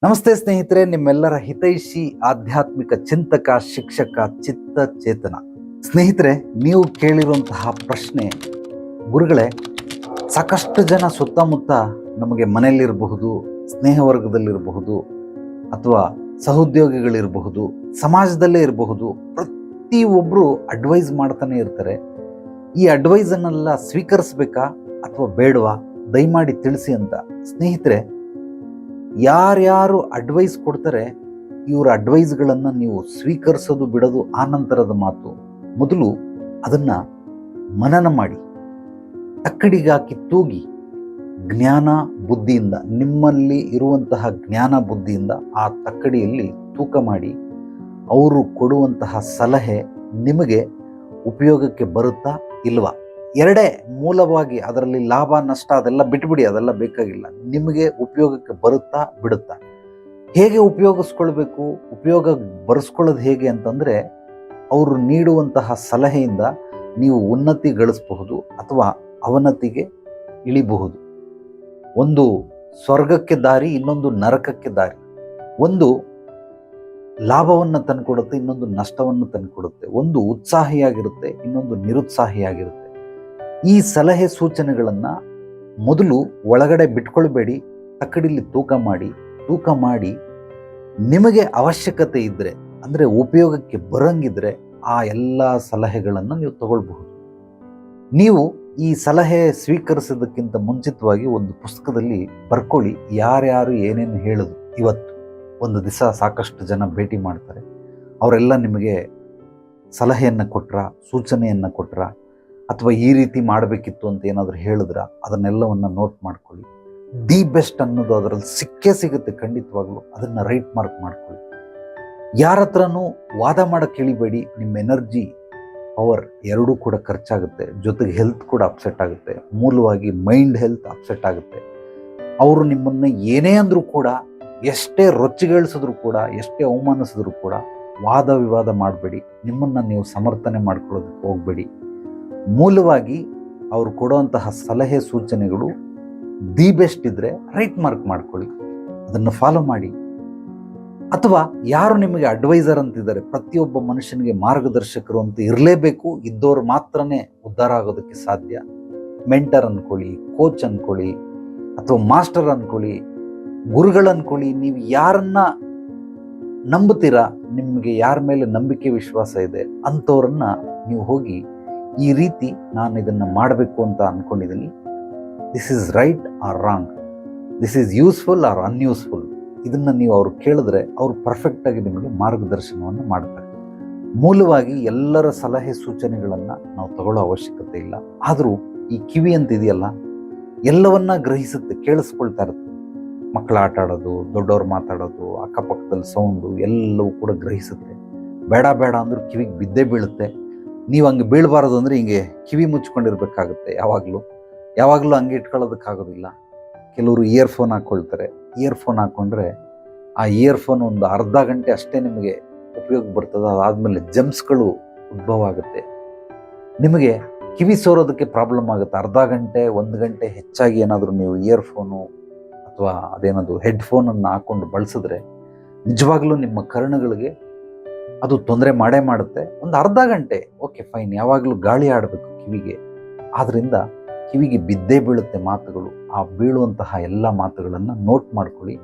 ನಮಸ್ತೆ ಸ್ನೇಹಿತರೆ, ನಿಮ್ಮೆಲ್ಲರ ಹಿತೈಷಿ ಆಧ್ಯಾತ್ಮಿಕ ಚಿಂತಕ ಶಿಕ್ಷಕ ಚಿತ್ತ ಚೇತನ. ಸ್ನೇಹಿತರೆ, ನೀವು ಕೇಳಿರುವಂತಹ ಪ್ರಶ್ನೆ, ಗುರುಗಳೇ, ಸಾಕಷ್ಟು ಜನ ಸುತ್ತಮುತ್ತ ನಮಗೆ ಮನೆಯಲ್ಲಿರಬಹುದು, ಸ್ನೇಹ ವರ್ಗದಲ್ಲಿರಬಹುದು, ಅಥವಾ ಸಹೋದ್ಯೋಗಿಗಳಿರಬಹುದು, ಸಮಾಜದಲ್ಲೇ ಇರಬಹುದು, ಪ್ರತಿಯೊಬ್ಬರು ಅಡ್ವೈಸ್ ಮಾಡ್ತಾನೆ ಇರ್ತಾರೆ. ಈ ಅಡ್ವೈಸನ್ನೆಲ್ಲ ಸ್ವೀಕರಿಸ್ಬೇಕಾ ಅಥವಾ ಬೇಡವಾ, ದಯಮಾಡಿ ತಿಳಿಸಿ ಅಂತ. ಸ್ನೇಹಿತರೆ, ಯಾರ್ಯಾರು ಅಡ್ವೈಸ್ ಕೊಡ್ತಾರೆ ಇವರ ಅಡ್ವೈಸ್ಗಳನ್ನು ನೀವು ಸ್ವೀಕರಿಸೋದು ಬಿಡೋದು ಆನಂತರದ ಮಾತು. ಮೊದಲು ಅದನ್ನು ಮನನ ಮಾಡಿ, ತಕ್ಕಡಿಗಾಕಿ ತೂಗಿ, ಜ್ಞಾನ ಬುದ್ಧಿಯಿಂದ, ನಿಮ್ಮಲ್ಲಿ ಇರುವಂತಹ ಜ್ಞಾನ ಬುದ್ಧಿಯಿಂದ ಆ ತಕ್ಕಡಿಯಲ್ಲಿ ತೂಕ ಮಾಡಿ ಅವರು ಕೊಡುವಂತಹ ಸಲಹೆ ನಿಮಗೆ ಉಪಯೋಗಕ್ಕೆ ಬರುತ್ತಾ ಇಲ್ವಾ, ಎರಡೇ ಮೂಲವಾಗಿ. ಅದರಲ್ಲಿ ಲಾಭ ನಷ್ಟ ಅದೆಲ್ಲ ಬಿಟ್ಬಿಡಿ, ಅದೆಲ್ಲ ಬೇಕಾಗಿಲ್ಲ. ನಿಮಗೆ ಉಪಯೋಗಕ್ಕೆ ಬರುತ್ತಾ ಬಿಡುತ್ತಾ, ಹೇಗೆ ಉಪಯೋಗಿಸ್ಕೊಳ್ಬೇಕು, ಉಪಯೋಗ ಬರೆಸ್ಕೊಳ್ಳೋದು ಹೇಗೆ ಅಂತಂದರೆ, ಅವರು ನೀಡುವಂತಹ ಸಲಹೆಯಿಂದ ನೀವು ಉನ್ನತಿ ಗಳಿಸಬಹುದು ಅಥವಾ ಅವನತಿಗೆ ಇಳಿಬಹುದು. ಒಂದು ಸ್ವರ್ಗಕ್ಕೆ ದಾರಿ, ಇನ್ನೊಂದು ನರಕಕ್ಕೆ ದಾರಿ. ಒಂದು ಲಾಭವನ್ನು ತಂದುಕೊಡುತ್ತೆ, ಇನ್ನೊಂದು ನಷ್ಟವನ್ನು ತಂದುಕೊಡುತ್ತೆ. ಒಂದು ಉತ್ಸಾಹಿಯಾಗಿರುತ್ತೆ, ಇನ್ನೊಂದು ನಿರುತ್ಸಾಹಿಯಾಗಿರುತ್ತೆ. ಈ ಸಲಹೆ ಸೂಚನೆಗಳನ್ನು ಮೊದಲು ಒಳಗಡೆ ಬಿಟ್ಕೊಳ್ಬೇಡಿ, ತಕ್ಕಡಿಲಿ ತೂಕ ಮಾಡಿ ನಿಮಗೆ ಅವಶ್ಯಕತೆ ಇದ್ದರೆ, ಅಂದರೆ ಉಪಯೋಗಕ್ಕೆ ಬರಂಗಿದ್ರೆ ಆ ಎಲ್ಲ ಸಲಹೆಗಳನ್ನು ನೀವು ತಗೊಳ್ಬಹುದು. ನೀವು ಈ ಸಲಹೆ ಸ್ವೀಕರಿಸೋದಕ್ಕಿಂತ ಮುಂಚಿತವಾಗಿ ಒಂದು ಪುಸ್ತಕದಲ್ಲಿ ಬರ್ಕೊಳ್ಳಿ, ಯಾರ್ಯಾರು ಏನೇನು ಹೇಳೋದು. ಇವತ್ತು ಒಂದು ದಿವಸ ಸಾಕಷ್ಟು ಜನ ಭೇಟಿ ಮಾಡ್ತಾರೆ, ಅವರೆಲ್ಲ ನಿಮಗೆ ಸಲಹೆಯನ್ನು ಕೊಟ್ರ, ಸೂಚನೆಯನ್ನು ಕೊಟ್ರ, ಅಥವಾ ಈ ರೀತಿ ಮಾಡಬೇಕಿತ್ತು ಅಂತ ಏನಾದರೂ ಹೇಳಿದ್ರ, ಅದನ್ನೆಲ್ಲವನ್ನು ನೋಟ್ ಮಾಡ್ಕೊಳ್ಳಿ. ದಿ ಬೆಸ್ಟ್ ಅನ್ನೋದು ಅದರಲ್ಲಿ ಸಿಗುತ್ತೆ ಖಂಡಿತವಾಗ್ಲೂ. ಅದನ್ನು ರೈಟ್ ಮಾರ್ಕ್ ಮಾಡ್ಕೊಳ್ಳಿ. ಯಾರ ಹತ್ರನೂ ವಾದ ಮಾಡೋಕ್ಕೆ ಇಳಿಬೇಡಿ. ನಿಮ್ಮ ಎನರ್ಜಿ, ಪವರ್ ಎರಡೂ ಕೂಡ ಖರ್ಚಾಗುತ್ತೆ, ಜೊತೆಗೆ ಹೆಲ್ತ್ ಕೂಡ ಅಪ್ಸೆಟ್ ಆಗುತ್ತೆ. ಮೂಲವಾಗಿ ಮೈಂಡ್ ಹೆಲ್ತ್ ಅಪ್ಸೆಟ್ ಆಗುತ್ತೆ. ಅವರು ನಿಮ್ಮನ್ನು ಏನೇ ಅಂದರೂ ಕೂಡ, ಎಷ್ಟೇ ರೊಚ್ಚಿಗೇಳಿಸಿದ್ರು ಕೂಡ, ಎಷ್ಟೇ ಅವಮಾನಿಸಿದ್ರು ಕೂಡ ವಾದ ವಿವಾದ ಮಾಡಬೇಡಿ. ನಿಮ್ಮನ್ನು ನೀವು ಸಮರ್ಥನೆ ಮಾಡ್ಕೊಳ್ಳೋದಕ್ಕೆ ಹೋಗಬೇಡಿ. ಮೂಲವಾಗಿ ಅವರು ಕೊಡುವಂತಹ ಸಲಹೆ ಸೂಚನೆಗಳು ದಿ ಬೆಸ್ಟ್ ಇದ್ದರೆ ರೈಟ್ ಮಾರ್ಕ್ ಮಾಡ್ಕೊಳ್ಳಿ, ಅದನ್ನು ಫಾಲೋ ಮಾಡಿ. ಅಥವಾ ಯಾರು ನಿಮಗೆ ಅಡ್ವೈಸರ್ ಅಂತಿದ್ದಾರೆ, ಪ್ರತಿಯೊಬ್ಬ ಮನುಷ್ಯನಿಗೆ ಮಾರ್ಗದರ್ಶಕರು ಅಂತ ಇರಲೇಬೇಕು. ಇದ್ದವರು ಮಾತ್ರನೇ ಉದ್ಧಾರ ಆಗೋದಕ್ಕೆ ಸಾಧ್ಯ. ಮೆಂಟರ್ ಅಂದ್ಕೊಳ್ಳಿ, ಕೋಚ್ ಅಂದ್ಕೊಳ್ಳಿ, ಅಥವಾ ಮಾಸ್ಟರ್ ಅಂದ್ಕೊಳ್ಳಿ, ಗುರುಗಳು ಅಂದ್ಕೊಳ್ಳಿ. ನೀವು ಯಾರನ್ನ ನಂಬುತ್ತೀರಾ, ನಿಮಗೆ ಯಾರ ಮೇಲೆ ನಂಬಿಕೆ ವಿಶ್ವಾಸ ಇದೆ ಅಂಥವ್ರನ್ನ ನೀವು ಹೋಗಿ, ಈ ರೀತಿ ನಾನು ಇದನ್ನು ಮಾಡಬೇಕು ಅಂತ ಅಂದ್ಕೊಂಡಿದ್ದೀನಿ, this is right or wrong, this is useful or unuseful, ಇದನ್ನು ನೀವು ಅವ್ರು ಕೇಳಿದ್ರೆ ಅವರು ಪರ್ಫೆಕ್ಟಾಗಿ ನಿಮಗೆ ಮಾರ್ಗದರ್ಶನವನ್ನು ಮಾಡ್ತಾರೆ. ಮೂಲವಾಗಿ ಎಲ್ಲರ ಸಲಹೆ ಸೂಚನೆಗಳನ್ನು ನಾವು ತಗೊಳ್ಳೋ ಅವಶ್ಯಕತೆ ಇಲ್ಲ. ಆದರೂ ಈ ಕಿವಿ ಅಂತಿದೆಯಲ್ಲ, ಎಲ್ಲವನ್ನ ಗ್ರಹಿಸುತ್ತೆ, ಕೇಳಿಸ್ಕೊಳ್ತಾ ಇರುತ್ತೆ. ಮಕ್ಕಳು ಆಟ ಆಡೋದು, ದೊಡ್ಡವ್ರು ಮಾತಾಡೋದು, ಅಕ್ಕಪಕ್ಕದಲ್ಲಿ ಸೌಂಡು ಎಲ್ಲವೂ ಕೂಡ ಗ್ರಹಿಸುತ್ತೆ. ಬೇಡ ಬೇಡ ಅಂದರೂ ಕಿವಿಗೆ ಬಿದ್ದೇ ಬೀಳುತ್ತೆ. ನೀವು ಹಂಗೆ ಬೀಳಬಾರ್ದು ಅಂದರೆ ಹಿಂಗೆ ಕಿವಿ ಮುಚ್ಕೊಂಡಿರ್ಬೇಕಾಗುತ್ತೆ. ಯಾವಾಗಲೂ ಹಂಗೆ ಇಟ್ಕೊಳ್ಳೋದಕ್ಕಾಗೋದಿಲ್ಲ. ಕೆಲವರು ಇಯರ್ಫೋನ್ ಹಾಕ್ಕೊಳ್ತಾರೆ. ಇಯರ್ಫೋನ್ ಹಾಕ್ಕೊಂಡ್ರೆ ಆ ಇಯರ್ಫೋನ್ ಒಂದು ಅರ್ಧ ಗಂಟೆ ಅಷ್ಟೇ ನಿಮಗೆ ಉಪಯೋಗ ಬರ್ತದೆ. ಅದಾದಮೇಲೆ ಜಮ್ಸ್ಗಳು ಉದ್ಭವ ಆಗುತ್ತೆ. ನಿಮಗೆ ಕಿವಿ ಸೋರೋದಕ್ಕೆ ಪ್ರಾಬ್ಲಮ್ ಆಗುತ್ತೆ. ಅರ್ಧ ಗಂಟೆ 1 ಗಂಟೆ ಹೆಚ್ಚಾಗಿ ಏನಾದರೂ ನೀವು ಇಯರ್ಫೋನು ಅಥವಾ ಅದೇನದು ಹೆಡ್ಫೋನನ್ನು ಹಾಕ್ಕೊಂಡು ಬಳಸಿದ್ರೆ ನಿಜವಾಗ್ಲೂ ನಿಮ್ಮ ಕರ್ಣಗಳಿಗೆ ಅದು ತೊಂದರೆ ಮಾಡೇ ಮಾಡುತ್ತೆ. ಒಂದು ಅರ್ಧ ಗಂಟೆ ಓಕೆ ಫೈನ್, ಯಾವಾಗಲೂ ಗಾಳಿ ಆಡಬೇಕು ಕಿವಿಗೆ. ಆದ್ದರಿಂದ ಕಿವಿಗೆ ಬಿದ್ದೇ ಬೀಳುತ್ತೆ ಮಾತುಗಳು. ಆ ಬೀಳುವಂತಹ ಎಲ್ಲ ಮಾತುಗಳನ್ನು ನೋಟ್ ಮಾಡ್ಕೊಳ್ಳಿ.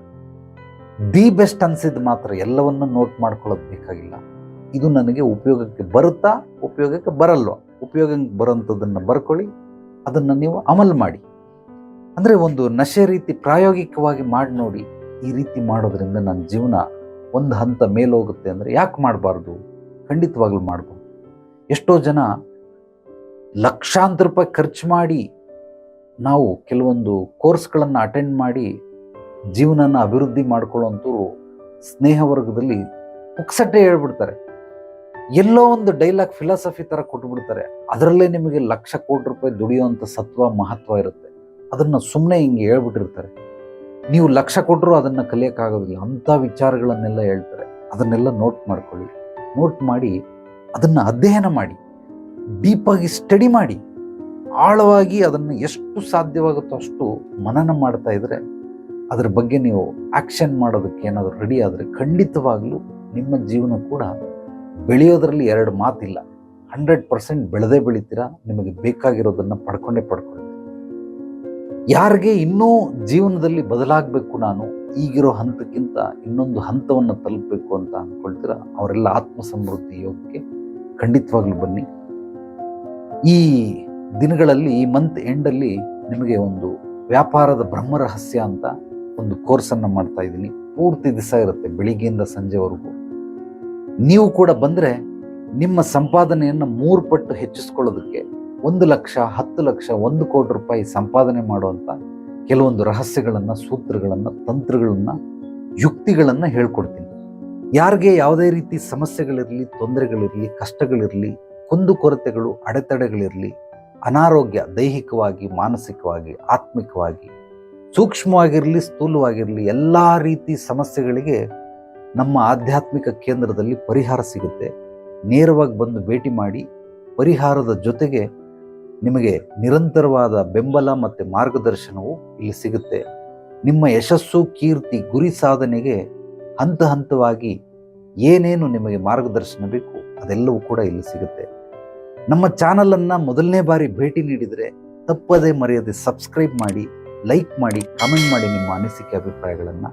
ದಿ ಬೆಸ್ಟ್ ಅನ್ಸಿದ್ದು ಮಾತ್ರ, ಎಲ್ಲವನ್ನೂ ನೋಟ್ ಮಾಡ್ಕೊಳ್ಳೋದು ಬೇಕಾಗಿಲ್ಲ. ಇದು ನನಗೆ ಉಪಯೋಗಕ್ಕೆ ಬರುತ್ತಾ, ಉಪಯೋಗಕ್ಕೆ ಬರಲ್ವಾ, ಉಪಯೋಗಕ್ಕೆ ಬರೋಂಥದ್ದನ್ನು ಬರ್ಕೊಳ್ಳಿ, ಅದನ್ನು ನೀವು ಅಮಲು ಮಾಡಿ. ಅಂದರೆ ಒಂದು ನಶೆ ರೀತಿ ಪ್ರಾಯೋಗಿಕವಾಗಿ ಮಾಡಿ ನೋಡಿ. ಈ ರೀತಿ ಮಾಡೋದ್ರಿಂದ ನನ್ನ ಜೀವನ ಒಂದು ಹಂತ ಮೇಲೋಗುತ್ತೆ ಅಂದರೆ ಯಾಕೆ ಮಾಡಬಾರ್ದು, ಖಂಡಿತವಾಗ್ಲೂ ಮಾಡ್ಬೋದು. ಎಷ್ಟೋ ಜನ ಲಕ್ಷಾಂತರ ರೂಪಾಯಿ ಖರ್ಚು ಮಾಡಿ ನಾವು ಕೆಲವೊಂದು ಕೋರ್ಸ್ಗಳನ್ನು ಅಟೆಂಡ್ ಮಾಡಿ ಜೀವನನ ಅಭಿವೃದ್ಧಿ ಮಾಡ್ಕೊಳ್ಳೋಂಥವ್ರು ಸ್ನೇಹ ವರ್ಗದಲ್ಲಿ ಪುಕ್ಸಟ್ಟೆ ಹೇಳ್ಬಿಡ್ತಾರೆ. ಎಲ್ಲೋ ಒಂದು ಡೈಲಾಗ್ ಫಿಲಾಸಫಿ ಥರ ಕೊಟ್ಬಿಡ್ತಾರೆ. ಅದರಲ್ಲೇ ನಿಮಗೆ ಲಕ್ಷ ಕೋಟಿ ರೂಪಾಯಿ ದುಡಿಯುವಂಥ ಸತ್ವ ಮಹತ್ವ ಇರುತ್ತೆ. ಅದನ್ನು ಸುಮ್ಮನೆ ಹಿಂಗೆ ಹೇಳ್ಬಿಟ್ಟಿರ್ತಾರೆ. ನೀವು ಲಕ್ಷ ಕೊಟ್ಟರು ಅದನ್ನು ಕಲಿಯೋಕ್ಕಾಗೋದಿಲ್ಲ. ಅಂಥ ವಿಚಾರಗಳನ್ನೆಲ್ಲ ಹೇಳ್ತಾರೆ. ಅದನ್ನೆಲ್ಲ ನೋಟ್ ಮಾಡ್ಕೊಳ್ಳಿ. ನೋಟ್ ಮಾಡಿ ಅದನ್ನು ಅಧ್ಯಯನ ಮಾಡಿ, ಡೀಪಾಗಿ ಸ್ಟಡಿ ಮಾಡಿ, ಆಳವಾಗಿ ಅದನ್ನು ಎಷ್ಟು ಸಾಧ್ಯವಾಗುತ್ತೋ ಅಷ್ಟು ಮನನ ಮಾಡ್ತಾ ಇದ್ದರೆ ಅದರ ಬಗ್ಗೆ ನೀವು ಆ್ಯಕ್ಷನ್ ಮಾಡೋದಕ್ಕೆ ಏನಾದರೂ ರೆಡಿ ಆದರೆ ಖಂಡಿತವಾಗ್ಲೂ ನಿಮ್ಮ ಜೀವನ ಕೂಡ ಬೆಳೆಯೋದರಲ್ಲಿ ಎರಡು ಮಾತಿಲ್ಲ. 100% ಬೆಳೆದೇ ಬೆಳಿತೀರಾ. ನಿಮಗೆ ಬೇಕಾಗಿರೋದನ್ನು ಪಡ್ಕೊಂಡೇ ಪಡ್ಕೊಳ್ತೀರಾ. ಯಾರಿಗೆ ಇನ್ನೂ ಜೀವನದಲ್ಲಿ ಬದಲಾಗಬೇಕು, ನಾನು ಈಗಿರೋ ಹಂತಕ್ಕಿಂತ ಇನ್ನೊಂದು ಹಂತವನ್ನು ತಲುಪಬೇಕು ಅಂತ ಅಂದ್ಕೊಳ್ತೀರಾ, ಅವರೆಲ್ಲ ಆತ್ಮಸಮೃದ್ಧಿ ಯೋಗಕ್ಕೆ ಖಂಡಿತವಾಗ್ಲೂ ಬನ್ನಿ. ಈ ದಿನಗಳಲ್ಲಿ, ಈ ಮಂತ್ ಎಂಡಲ್ಲಿ ನಿಮಗೆ ಒಂದು ವ್ಯಾಪಾರದ ಬ್ರಹ್ಮರಹಸ್ಯ ಅಂತ ಒಂದು ಕೋರ್ಸನ್ನು ಮಾಡ್ತಾ ಇದ್ದೀನಿ. ಪೂರ್ತಿ ದಿವಸ ಇರುತ್ತೆ, ಬೆಳಿಗ್ಗೆಯಿಂದ ಸಂಜೆವರೆಗೂ. ನೀವು ಕೂಡ ಬಂದರೆ ನಿಮ್ಮ ಸಂಪಾದನೆಯನ್ನು 3 ಪಟ್ಟು ಹೆಚ್ಚಿಸ್ಕೊಳ್ಳೋದಕ್ಕೆ 1 ಲಕ್ಷ, 10 ಲಕ್ಷ, 1 ಕೋಟಿ ರೂಪಾಯಿ ಸಂಪಾದನೆ ಮಾಡುವಂಥ ಕೆಲವೊಂದು ರಹಸ್ಯಗಳನ್ನು, ಸೂತ್ರಗಳನ್ನು, ತಂತ್ರಗಳನ್ನು, ಯುಕ್ತಿಗಳನ್ನು ಹೇಳ್ಕೊಡ್ತೀನಿ. ಯಾರಿಗೆ ಯಾವುದೇ ರೀತಿ ಸಮಸ್ಯೆಗಳಿರಲಿ, ತೊಂದರೆಗಳಿರಲಿ, ಕಷ್ಟಗಳಿರಲಿ, ಕುಂದುಕೊರತೆಗಳು, ಅಡೆತಡೆಗಳಿರಲಿ, ಅನಾರೋಗ್ಯ ದೈಹಿಕವಾಗಿ, ಮಾನಸಿಕವಾಗಿ, ಆತ್ಮಿಕವಾಗಿ, ಸೂಕ್ಷ್ಮವಾಗಿರಲಿ, ಸ್ಥೂಲವಾಗಿರಲಿ, ಎಲ್ಲ ರೀತಿ ಸಮಸ್ಯೆಗಳಿಗೆ ನಮ್ಮ ಆಧ್ಯಾತ್ಮಿಕ ಕೇಂದ್ರದಲ್ಲಿ ಪರಿಹಾರ ಸಿಗುತ್ತೆ. ನೇರವಾಗಿ ಬಂದು ಭೇಟಿ ಮಾಡಿ. ಪರಿಹಾರದ ಜೊತೆಗೆ ನಿಮಗೆ ನಿರಂತರವಾದ ಬೆಂಬಲ ಮತ್ತು ಮಾರ್ಗದರ್ಶನವು ಇಲ್ಲಿ ಸಿಗುತ್ತೆ. ನಿಮ್ಮ ಯಶಸ್ಸು, ಕೀರ್ತಿ, ಗುರಿ ಸಾಧನೆಗೆ ಹಂತ ಹಂತವಾಗಿ ಏನೇನು ನಿಮಗೆ ಮಾರ್ಗದರ್ಶನ ಬೇಕು ಅದೆಲ್ಲವೂ ಕೂಡ ಇಲ್ಲಿ ಸಿಗುತ್ತೆ. ನಮ್ಮ ಚಾನಲನ್ನು ಮೊದಲನೇ ಬಾರಿ ಭೇಟಿ ನೀಡಿದರೆ ತಪ್ಪದೇ ಮರೆಯದೆ ಸಬ್ಸ್ಕ್ರೈಬ್ ಮಾಡಿ, ಲೈಕ್ ಮಾಡಿ, ಕಾಮೆಂಟ್ ಮಾಡಿ. ನಿಮ್ಮ ಅನಿಸಿಕೆ, ಅಭಿಪ್ರಾಯಗಳನ್ನು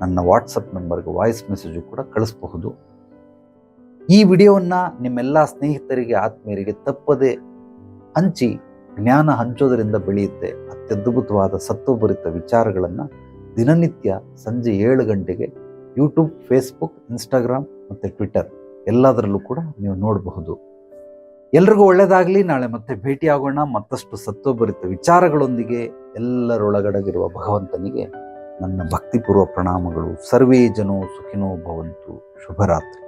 ನನ್ನ ವಾಟ್ಸಪ್ ನಂಬರ್ಗೆ ವಾಯ್ಸ್ ಮೆಸೇಜು ಕೂಡ ಕಳಿಸಬಹುದು. ಈ ವಿಡಿಯೋವನ್ನು ನಿಮ್ಮೆಲ್ಲ ಸ್ನೇಹಿತರಿಗೆ, ಆತ್ಮೀಯರಿಗೆ ತಪ್ಪದೆ ಹಂಚಿ. ಜ್ಞಾನ ಹಂಚೋದರಿಂದ ಬೆಳೆಯುತ್ತೆ. ಅತ್ಯದ್ಭುತವಾದ ಸತ್ವಭರಿತ ವಿಚಾರಗಳನ್ನು ದಿನನಿತ್ಯ ಸಂಜೆ 7 ಗಂಟೆಗೆ ಯೂಟ್ಯೂಬ್, ಫೇಸ್ಬುಕ್, ಇನ್ಸ್ಟಾಗ್ರಾಮ್ ಮತ್ತು ಟ್ವಿಟರ್ ಎಲ್ಲದರಲ್ಲೂ ಕೂಡ ನೀವು ನೋಡಬಹುದು. ಎಲ್ರಿಗೂ ಒಳ್ಳೆಯದಾಗಲಿ. ನಾಳೆ ಮತ್ತೆ ಭೇಟಿಯಾಗೋಣ ಮತ್ತಷ್ಟು ಸತ್ವಭರಿತ ವಿಚಾರಗಳೊಂದಿಗೆ. ಎಲ್ಲರೊಳಗಡಗಿರುವ ಭಗವಂತನಿಗೆ ನನ್ನ ಭಕ್ತಿಪೂರ್ವ ಪ್ರಣಾಮಗಳು. ಸರ್ವೇ ಜನೋ ಸುಖಿನೋ ಭವಂತು. ಶುಭರಾತ್ರಿ.